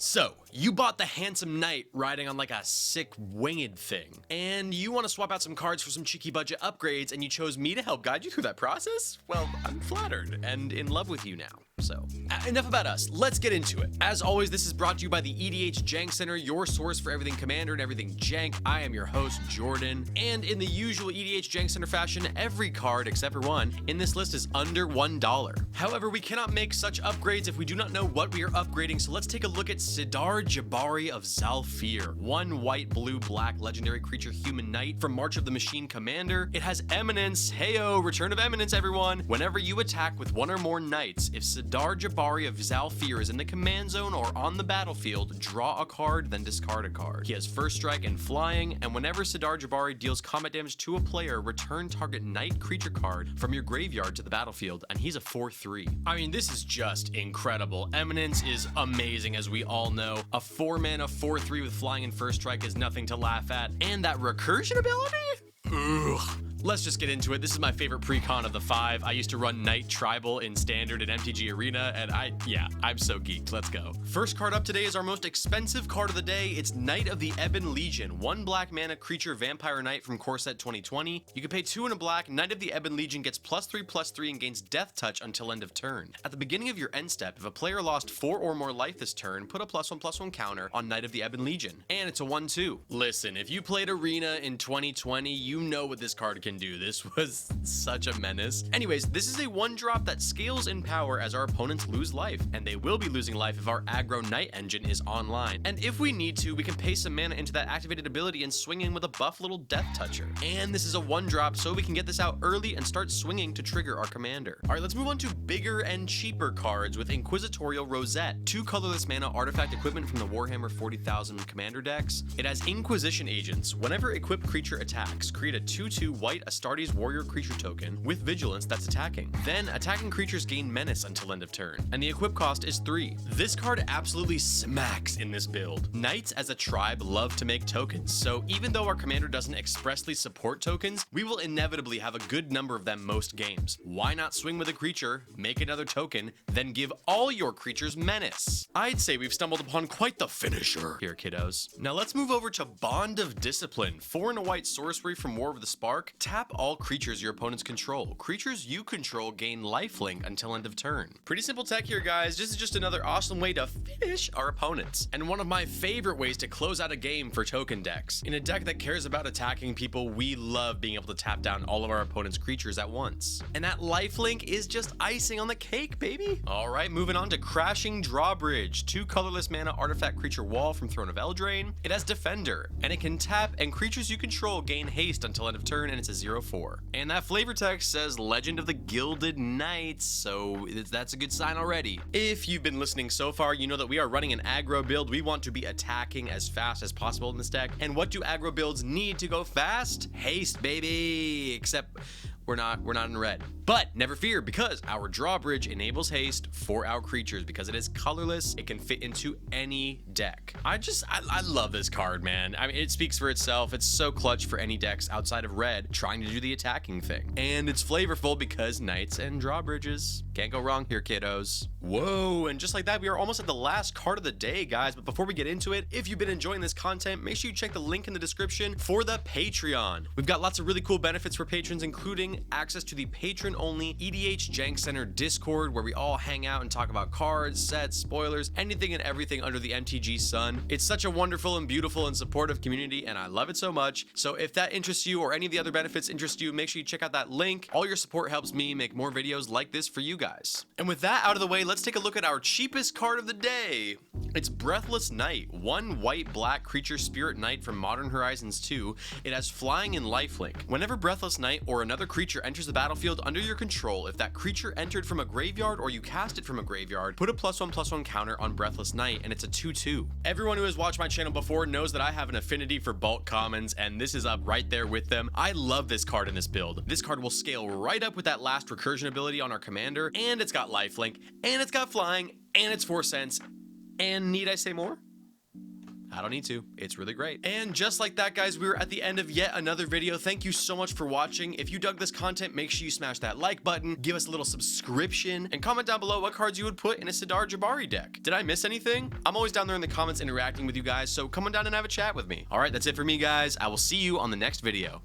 So, you bought the handsome knight riding on like a sick winged thing, and you want to swap out some cards for some cheeky budget upgrades, and you chose me to help guide you through that process? Well, I'm flattered and in love with you now. So, enough about us. Let's get into it. As always, this is brought to you by the EDH Jank Center, your source for everything Commander and everything Jank. I am your host, Jordan, and in the usual EDH Jank Center fashion, every card except for one in this list is under $1. However, we cannot make such upgrades if we do not know what we are upgrading, so let's take a look at Sidar Jabari of Zhalfir, one white, blue, black legendary creature human knight from March of the Machine Commander. It has Eminence. Heyo, Return of Eminence, everyone. Whenever you attack with one or more knights, if Sidar Jabari of Zhalfir is in the command zone or on the battlefield, draw a card, then discard a card. He has first strike and flying, and whenever Sidar Jabari deals combat damage to a player, return target knight creature card from your graveyard to the battlefield, and he's a 4/3. I mean, this is just incredible. Eminence is amazing, as we all know. A 4-mana 4/3 with flying and first strike is nothing to laugh at, and that recursion ability? Ugh. Let's just get into it. This is my favorite pre-con of the 5. I used to run Knight Tribal in Standard and MTG Arena, and I'm so geeked. Let's go. First card up today is our most expensive card of the day. It's Knight of the Ebon Legion, 1 black mana creature vampire knight from Core Set 2020. You can pay 2 and a black. Knight of the Ebon Legion gets +3/+3 and gains Death Touch until end of turn. At the beginning of your end step, if a player lost 4 or more life this turn, put a +1/+1 counter on Knight of the Ebon Legion. And it's a 1/2. Listen, if you played Arena in 2020, you know what this card can do. This was such a menace. Anyways, this is a 1-drop that scales in power as our opponents lose life, and they will be losing life if our aggro Knight engine is online. And if we need to, we can pay some mana into that activated ability and swing in with a buff little Death Toucher. And this is a 1-drop, so we can get this out early and start swinging to trigger our commander. All right, let's move on to bigger and cheaper cards with Inquisitorial Rosette, 2 colorless mana artifact equipment from the Warhammer 40,000 commander decks. It has Inquisition agents. Whenever equipped creature attacks, create a 2/2 white Astartes warrior creature token with vigilance that's attacking. Then attacking creatures gain menace until end of turn, and the equip cost is 3. This card absolutely smacks in this build. Knights as a tribe love to make tokens, so even though our commander doesn't expressly support tokens, we will inevitably have a good number of them most games. Why not swing with a creature, make another token, then give all your creatures menace? I'd say we've stumbled upon quite the finisher here, kiddos. Now let's move over to Bond of Discipline, 4 and a white sorcery from War of the Spark. Tap all creatures your opponents control. Creatures you control gain lifelink until end of turn. Pretty simple tech here, guys. This is just another awesome way to finish our opponents, and one of my favorite ways to close out a game for token decks. In a deck that cares about attacking people, we love being able to tap down all of our opponent's creatures at once. And that lifelink is just icing on the cake, baby. All right, moving on to Crashing Drawbridge, 2 colorless mana artifact creature wall from Throne of Eldraine. It has Defender, and it can tap, and creatures you control gain haste until end of turn, and it's a 0/4. And that flavor text says Legend of the Gilded Knights, so that's a good sign already. If you've been listening so far, you know that we are running an aggro build. We want to be attacking as fast as possible in this deck. And what do aggro builds need to go fast? Haste, baby. Except we're not in red. But never fear, because our Drawbridge enables haste for our creatures. Because it is colorless, it can fit into any deck. I love this card, man. I mean, it speaks for itself. It's so clutch for any decks outside of red trying to do the attacking thing. And it's flavorful because knights and drawbridges. Can't go wrong here, kiddos. Whoa, and just like that, we are almost at the last card of the day, guys. But before we get into it, if you've been enjoying this content, make sure you check the link in the description for the Patreon. We've got lots of really cool benefits for patrons, including access to the patron-only EDH Jank Center Discord, where we all hang out and talk about cards, sets, spoilers, anything and everything under the MTG sun. It's such a wonderful and beautiful and supportive community, and I love it so much. So if that interests you or any of the other benefits interest you, make sure you check out that link. All your support helps me make more videos like this for you guys. And with that out of the way, let's take a look at our cheapest card of the day. It's Breathless Knight, 1 white black creature spirit knight from Modern Horizons 2. It has flying and lifelink. Whenever Breathless Knight or another creature enters the battlefield under your control, if that creature entered from a graveyard or you cast it from a graveyard, put a +1/+1 counter on Breathless Knight, and it's a 2/2. Everyone who has watched my channel before knows that I have an affinity for bulk commons, and this is up right there with them. I love this card in this build. This card will scale right up with that last recursion ability on our commander, and it's got lifelink, and it's got flying, and it's 4 cents. And need I say more? I don't need to. It's really great. And just like that, guys, we're at the end of yet another video. Thank you so much for watching. If you dug this content, make sure you smash that like button, give us a little subscription, and comment down below what cards you would put in a Sidar Jabari deck. Did I miss anything? I'm always down there in the comments interacting with you guys, so come on down and have a chat with me. All right, that's it for me, guys. I will see you on the next video.